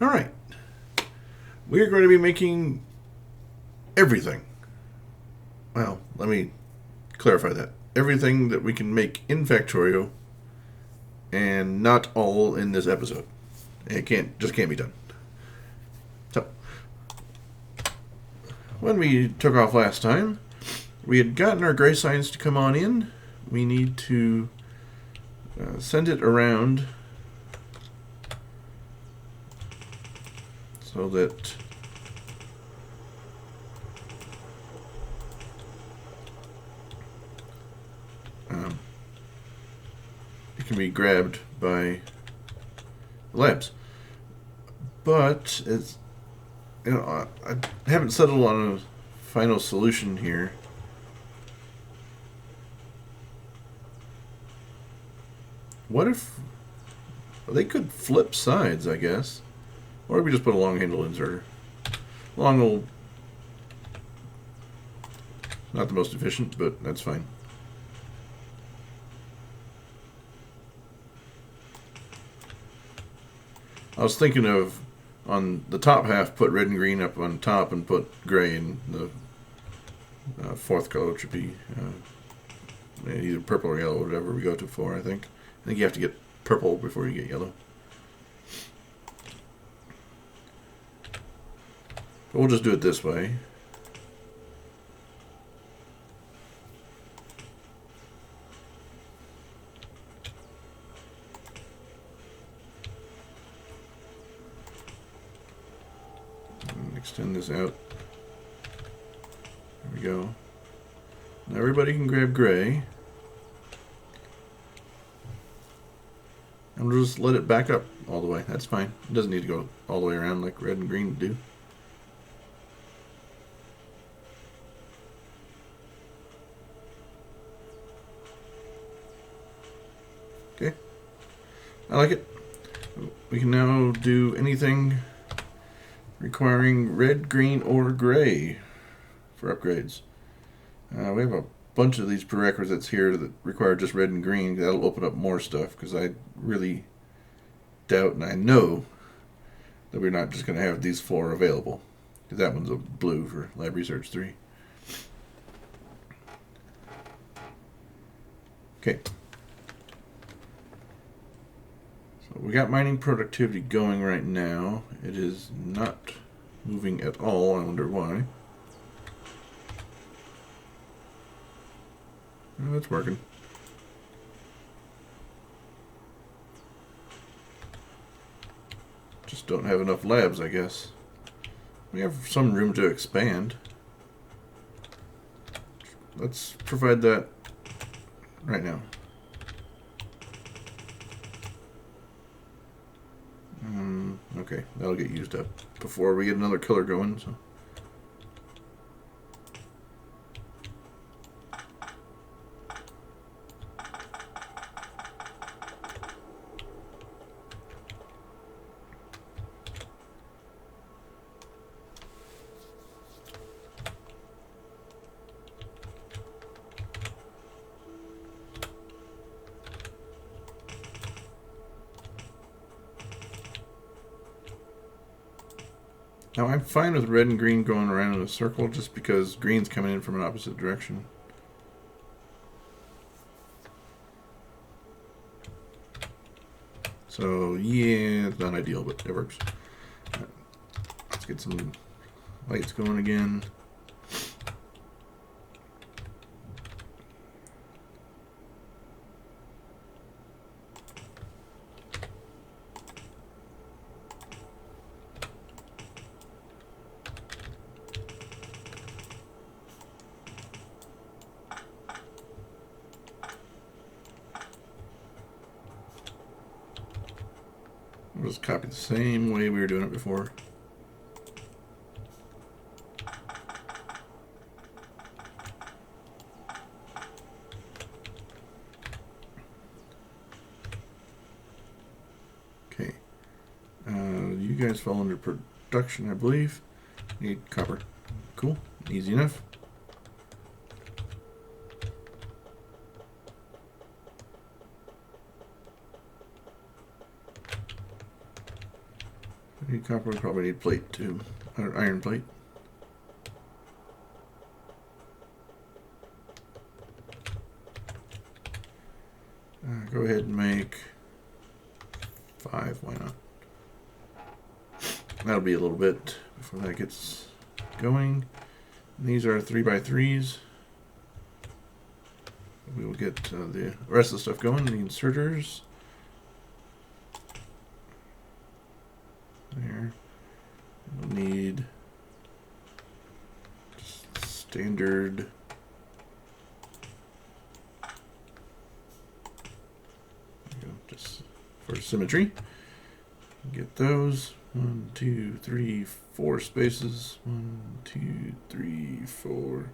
All right. We are going to be making everything. Well, let me clarify that. Everything that we can make in Factorio, and not all in this episode. It can't be done. So, when we took off last time, we had gotten our gray signs to come on in. We need to send it around so that it can be grabbed by the labs. But it's I haven't settled on a final solution here. What if they could flip sides? I guess, or we just put a long handle inserter. Long will not the most efficient, but that's fine. I was thinking of on the top half, put red and green up on top, and put gray in the fourth color, which would be either purple or yellow, whatever we go to for. I think you have to get purple before you get yellow. But we'll just do it this way. Extend this out. There we go. Now everybody can grab gray. And we'll just let it back up all the way. That's fine. It doesn't need to go all the way around like red and green do. Okay. I like it. We can now do anything requiring red, green, or gray for upgrades. We have a bunch of these prerequisites here that require just red and green. That'll open up more stuff because I really doubt, and I know that we're not just going to have these four available. Because that one's a blue for Lab Research 3. Okay. So we got mining productivity going right now. It is not moving at all. I wonder why. Oh, it's working. Just don't have enough labs, I guess. We have some room to expand. Let's provide that right now. Okay, that'll get used up before we get another killer going. So. Now I'm fine with red and green going around in a circle just because green's coming in from an opposite direction. So yeah, it's not ideal, but it works. Let's get some lights going again. We'll just copy the same way we were doing it before. Okay. You guys fall under production, I believe. Need copper. Cool. Easy enough. Need copper, we probably need plate too. Iron plate. Go ahead and make 5, why not? That'll be a little bit before that gets going. And these are 3x3s. We will get the rest of the stuff going. The inserters. There. We'll need just standard. There you go, just for symmetry. Get those. 1, 2, 3, 4 spaces. 1, 2, 3, 4.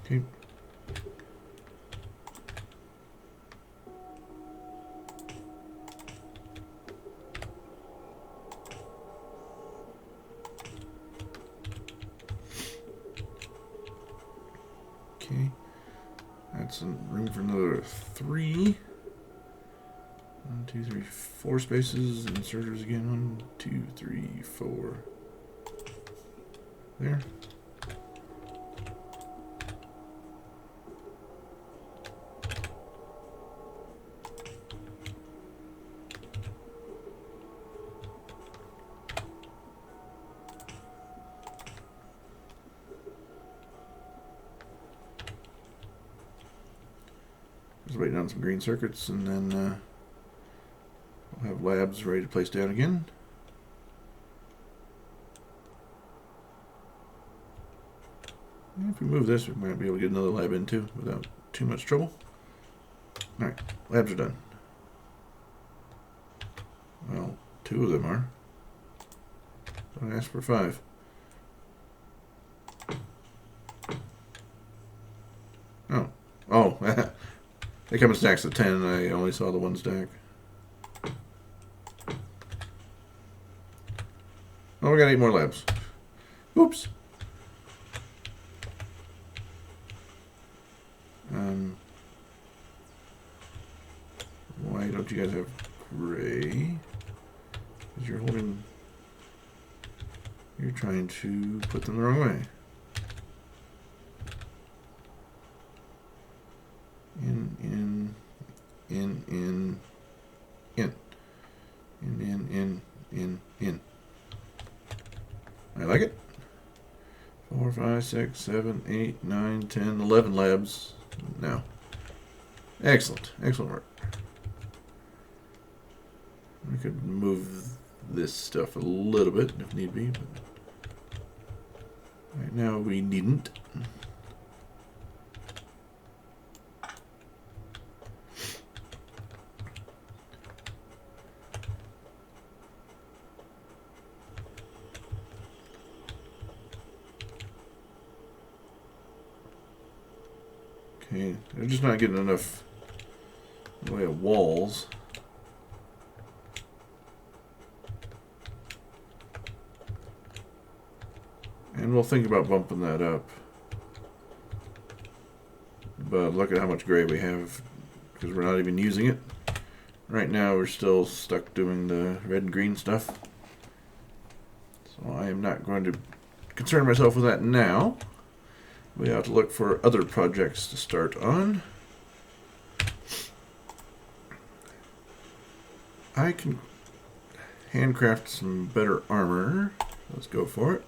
Okay. Okay. That's room for another 3. 1, 2, 3, 4 spaces. Inserters again. 1, 2, 3, 4. There. Just waiting on some green circuits, and then we'll have labs ready to place down again. And if we move this, we might be able to get another lab in too without too much trouble. Alright, labs are done. Well, 2 of them are. Don't ask for 5. Oh, they come in stacks of 10, and I only saw the 1 stack. Oh, we got 8 more labs. Oops. Why don't you guys have gray? Because you're holding... You're trying to put them the wrong way. In. I like it. 4, 5, 6, 7, 8, 9, 10, 11 labs now. Excellent. Excellent work. We could move this stuff a little bit if need be, but right now we needn't. Okay, they're just not getting enough in the way of walls. And we'll think about bumping that up. But look at how much gray we have, because we're not even using it. Right now we're still stuck doing the red and green stuff. So I am not going to concern myself with that now. We have to look for other projects to start on. I can handcraft some better armor. Let's go for it.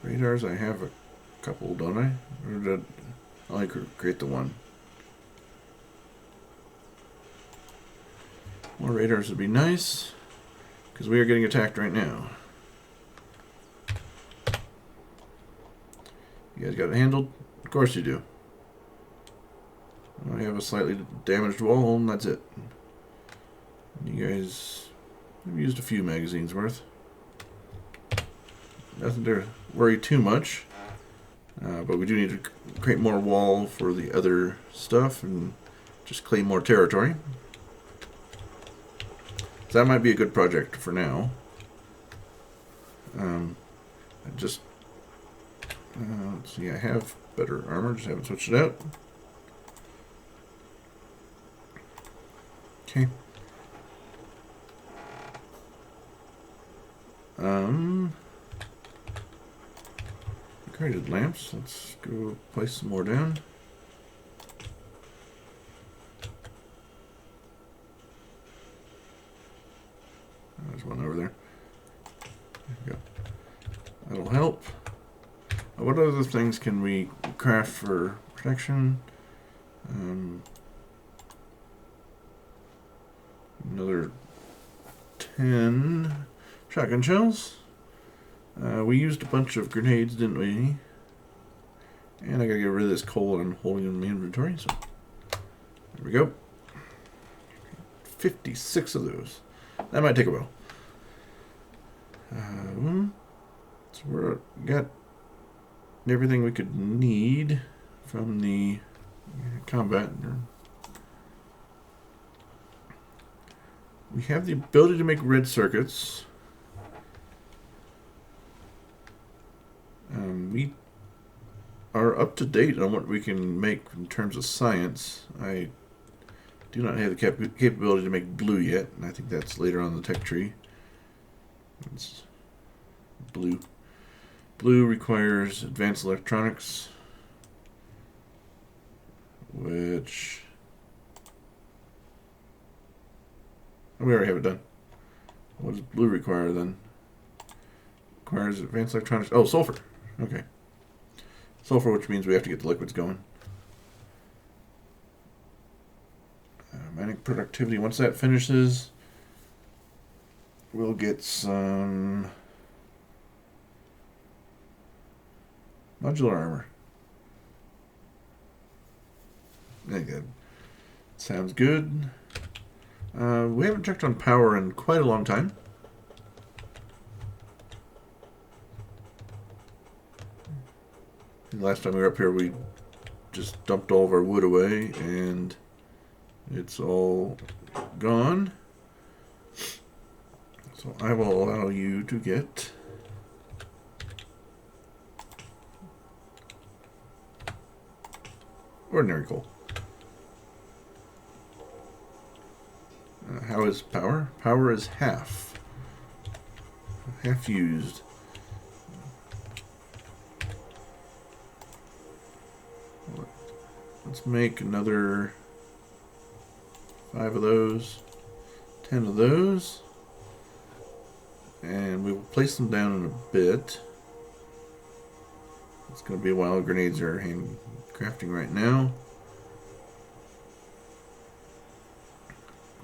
Radars, I have a couple, don't I? Or did I only create the 1? More radars would be nice, because we are getting attacked right now. You guys got it handled? Of course you do. I have a slightly damaged wall, and that's it. You guys have used a few magazines worth. Nothing to worry too much. But we do need to create more wall for the other stuff and just claim more territory. So that might be a good project for now. Let's see, I have better armor. Just haven't switched it out. Okay. Created lamps. Let's go place some more down. There's one over there. There we go. That'll help. What other things can we craft for protection? Another 10 shotgun shells. We used a bunch of grenades, didn't we? And I gotta get rid of this coal I'm holding in my inventory. So there we go. 56 of those. That might take a while. So we got everything we could need from the combat. We have the ability to make red circuits. We are up to date on what we can make in terms of science. I do not have the capability to make blue yet, and I think that's later on the tech tree. It's blue. Blue requires advanced electronics, which we already have it done. What does blue require then? Requires advanced electronics. Oh, sulfur. Okay. Sulfur, which means we have to get the liquids going. Mining productivity. Once that finishes, we'll get some modular armor. I think that sounds good. We haven't checked on power in quite a long time. The last time we were up here, we just dumped all of our wood away, and it's all gone. So I will allow you to get ordinary coal. How is power? Power is half. Half used. Let's make another 5 of those, 10 of those, and we will place them down in a bit. It's going to be a while. Grenades are handcrafting right now.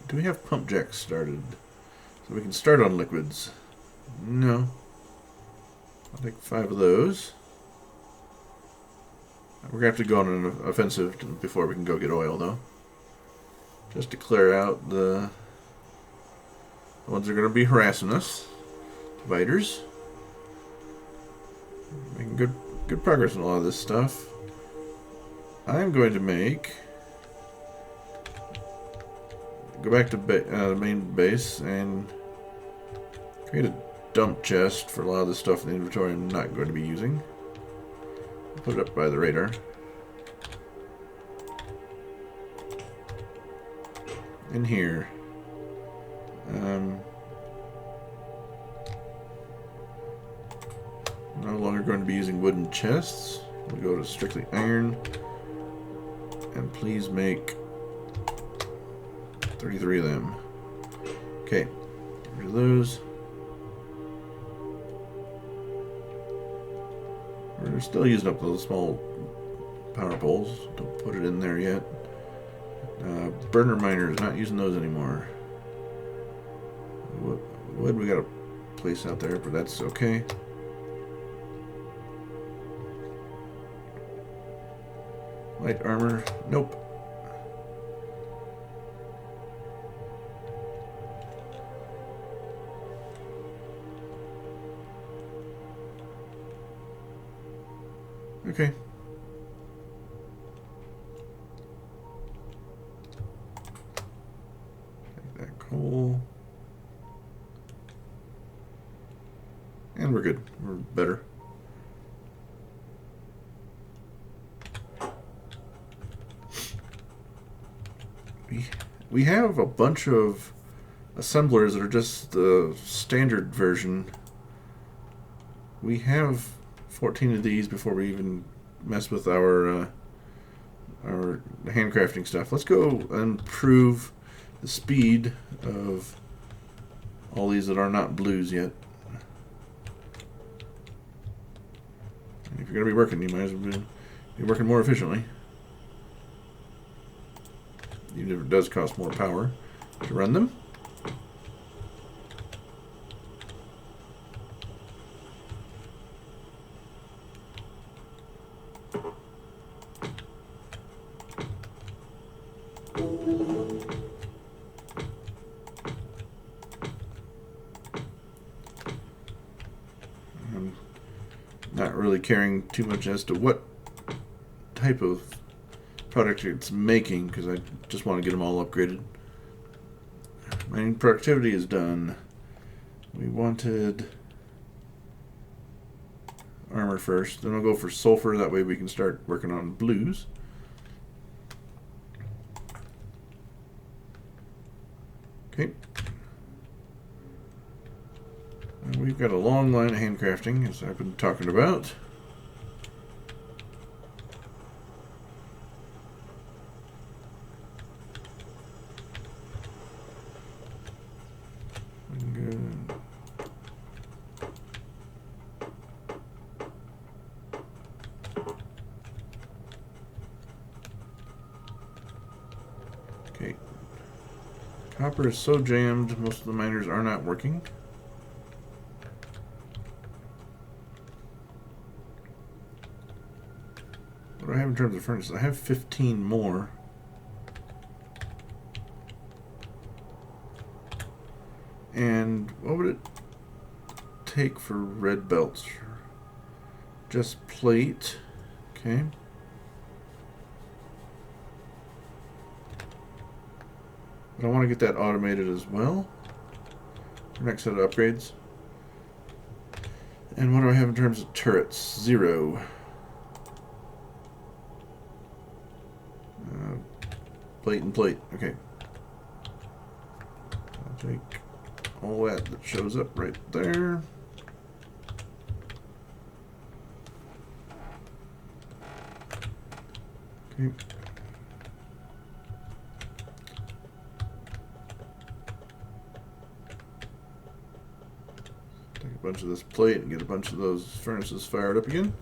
Do we have pump jacks started? So we can start on liquids. No. I'll take 5 of those. We're going to have to go on an offensive before we can go get oil, though. Just to clear out the ones that are going to be harassing us. Dividers. Making good progress in a lot of this stuff. I'm going to go back to the main base and create a dump chest for a lot of the stuff in the inventory I'm not going to be using. Put it up by the radar. In here. No longer going to be using wooden chests. We'll go to strictly iron. And please make 33 of them. Okay. Get rid of those. We're still using up those small power poles. Don't put it in there yet. Burner miners, not using those anymore. Wood we got a place out there, but that's okay. Light armor, nope. Okay. Take that coal. And we're good. We're better. we have a bunch of assemblers that are just the standard version. We have 14 of these before we even mess with our handcrafting stuff. Let's go and improve the speed of all these that are not blues yet. And if you're going to be working, you might as well be working more efficiently. Even if it does cost more power to run them. I'm not really caring too much as to what type of product it's making, because I just want to get them all upgraded. Mining productivity is done. We wanted armor first, then I'll go for sulfur, that way we can start working on blues. Okay. And we've got a long line of handcrafting, as I've been talking about. Okay. Copper is so jammed, most of the miners are not working. What do I have in terms of furnaces? I have 15 more. And what would it take for red belts? Just plate. Okay. But I want to get that automated as well. Next set of upgrades. And what do I have in terms of turrets? 0. Plate and plate. Okay. I'll take all that shows up right there. Okay. Take a bunch of this plate and get a bunch of those furnaces fired up again.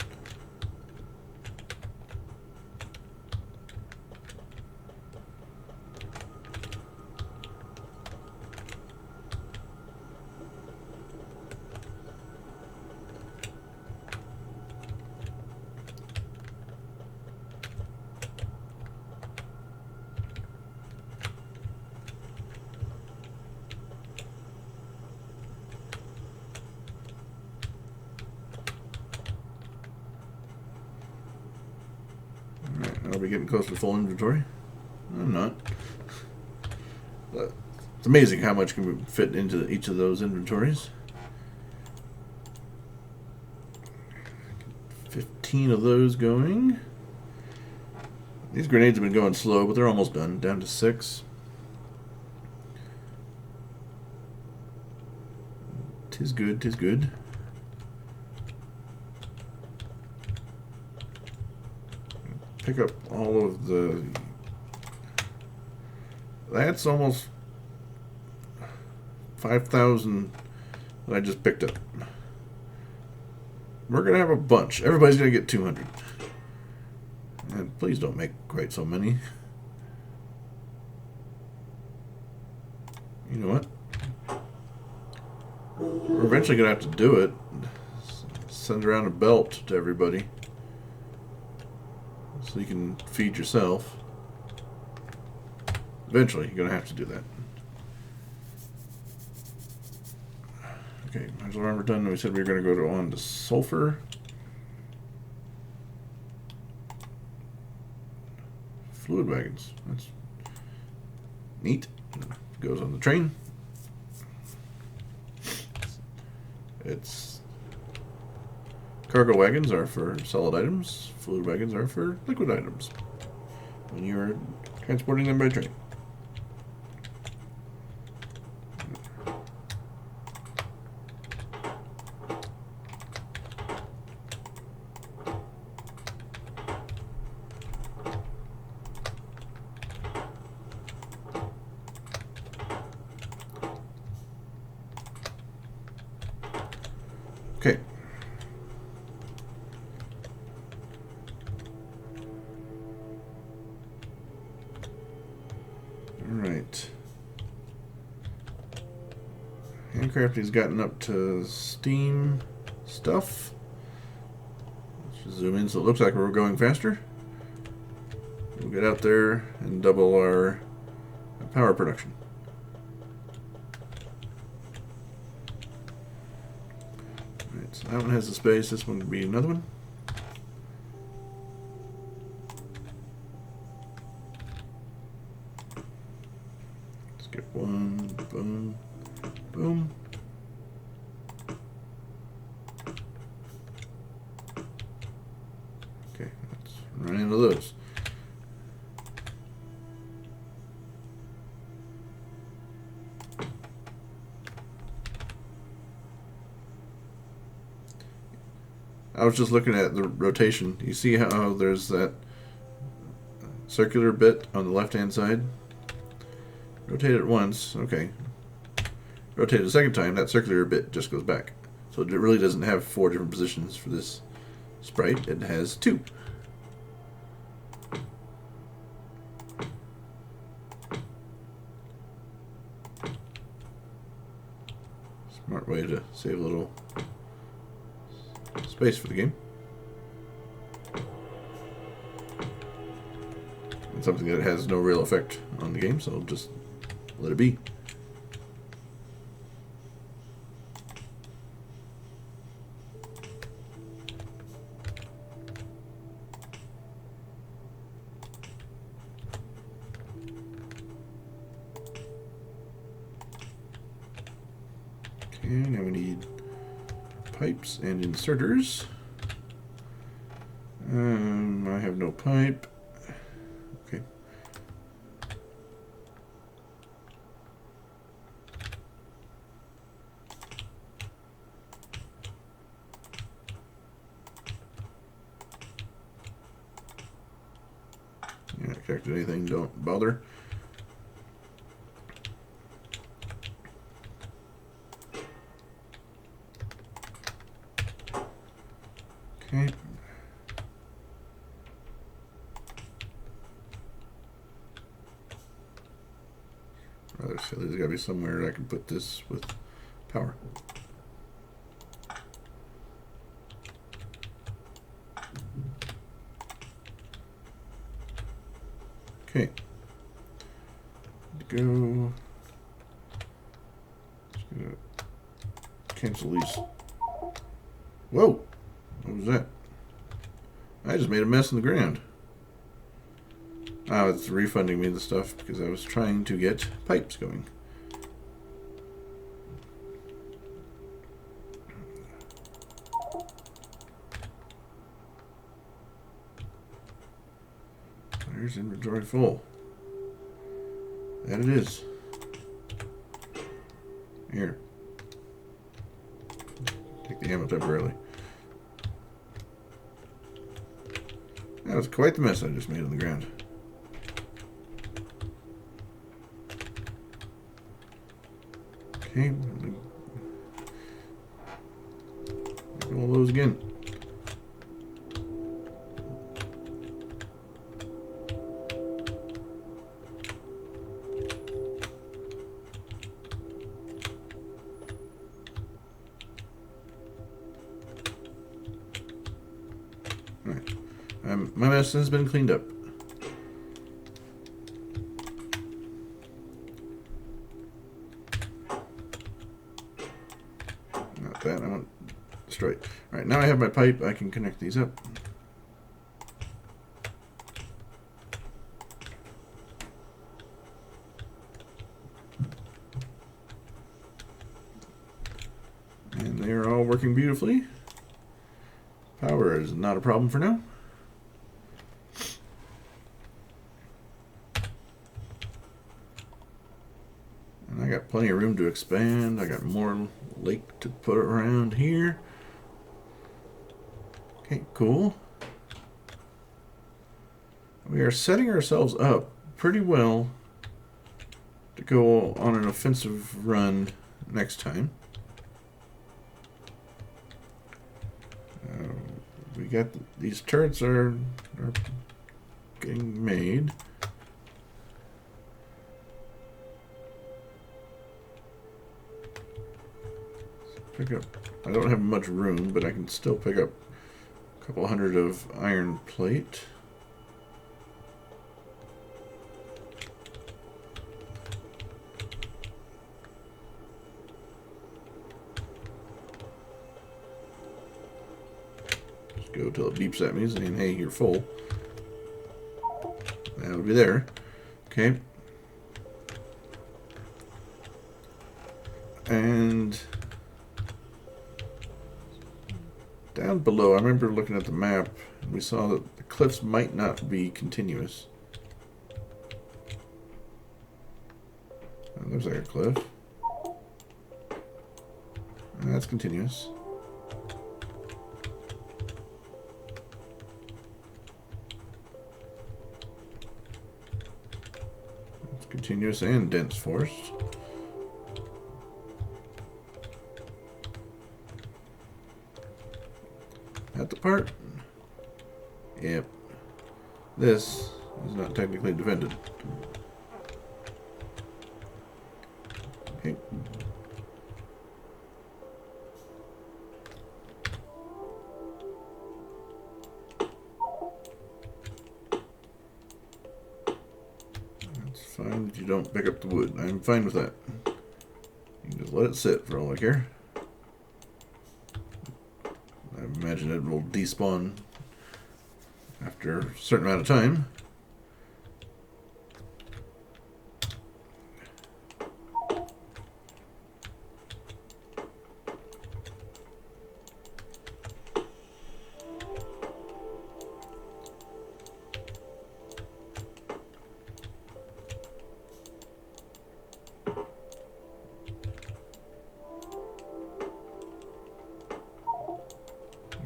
Are we getting close to full inventory? I'm not. It's amazing how much can fit into each of those inventories. 15 of those going. These grenades have been going slow, but they're almost done. Down to 6. Tis good, tis good. Pick up all of the... That's almost 5,000 that I just picked up. We're going to have a bunch. Everybody's going to get 200. And please don't make quite so many. You know what? We're eventually going to have to do it. Send around a belt to everybody, so you can feed yourself. Eventually, you're going to have to do that. Okay, as we're done, we said we were going to go on to sulfur. Fluid wagons. That's neat. Goes on the train. It's cargo wagons are for solid items. Fluid wagons are for liquid items when you're transporting them by train. Okay. Alright. Handcrafting's gotten up to Steam stuff. Let's zoom in so it looks like we're going faster. We'll get out there and double our power production. Alright, so that one has the space. This one could be another one. Let's get one. Boom. Boom. Okay, let's run into those. I was just looking at the rotation. You see how there's that circular bit on the left-hand side? Rotate it once, okay. Rotate it a second time, that circular bit just goes back. So it really doesn't have 4 different positions for this sprite, it has 2. Smart way to save a little space for the game. It's something that has no real effect on the game, so I'll just let it be. Okay, now we need pipes and inserters. I have no pipe. Okay. You're not connected to anything, don't bother. Okay. Rather silly, there's got to be somewhere I can put this with power. Okay. Go. Just gonna cancel these. Whoa! What was that? I just made a mess in the ground. Oh, it's refunding me the stuff because I was trying to get pipes going. There's inventory full. That it is. Here. Take the ammo temporarily. That was quite the mess I just made on the ground. Okay. Make all those again. My mess has been cleaned up. Not that, I want straight. Alright, now I have my pipe, I can connect these up. And they are all working beautifully. Power is not a problem for now. I got plenty of room to expand. I got more lake to put around here. Okay, cool. We are setting ourselves up pretty well to go on an offensive run next time. got these turrets are getting made. Pick up. I don't have much room, but I can still pick up a couple hundred of iron plate. Just go till it beeps at me saying, hey, you're full. That'll be there. Okay. And down below, I remember looking at the map, and we saw that the cliffs might not be continuous. Oh, there's our cliff. And that's continuous. It's continuous and dense forest. At the part? Yep. This is not technically defended. Okay. That's fine that you don't pick up the wood. I'm fine with that. You can just let it sit for all I care. I imagine it will despawn after a certain amount of time.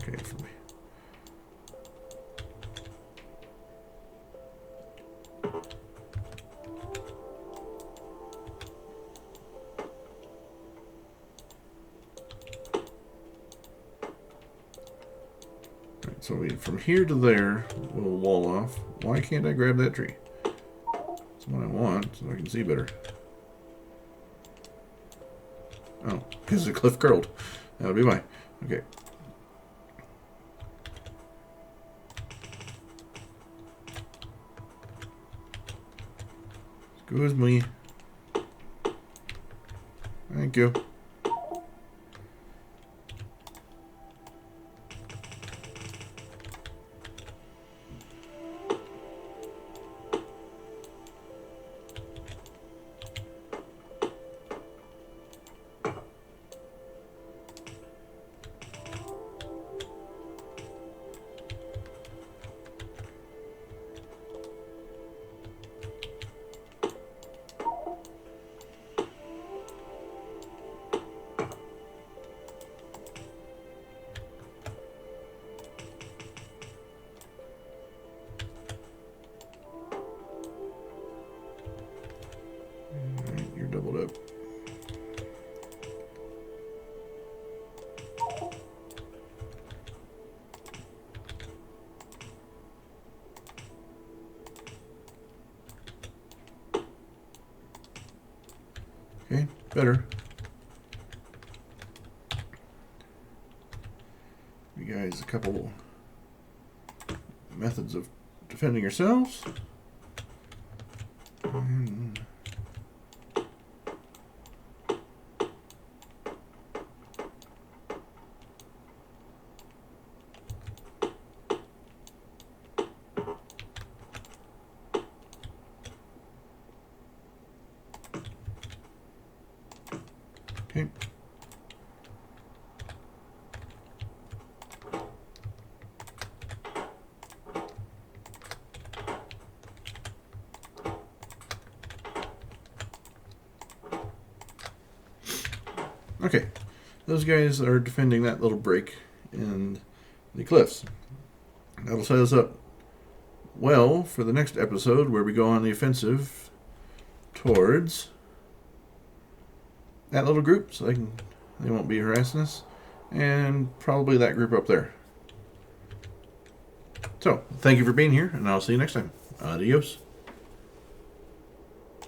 Okay, for me. Right, so from here to there, we'll wall off. Why can't I grab that tree? That's what I want, so I can see better. Oh, because the cliff curled. That would be why. Okay. Excuse me. Thank you. Alright, you're doubled up. Okay, better. You guys a couple methods of defending yourselves. Okay. Okay, those guys are defending that little break in the cliffs. That'll set us up well for the next episode where we go on the offensive towards that little group, so they won't be harassing us, and probably that group up there. So, thank you for being here, and I'll see you next time. Adios.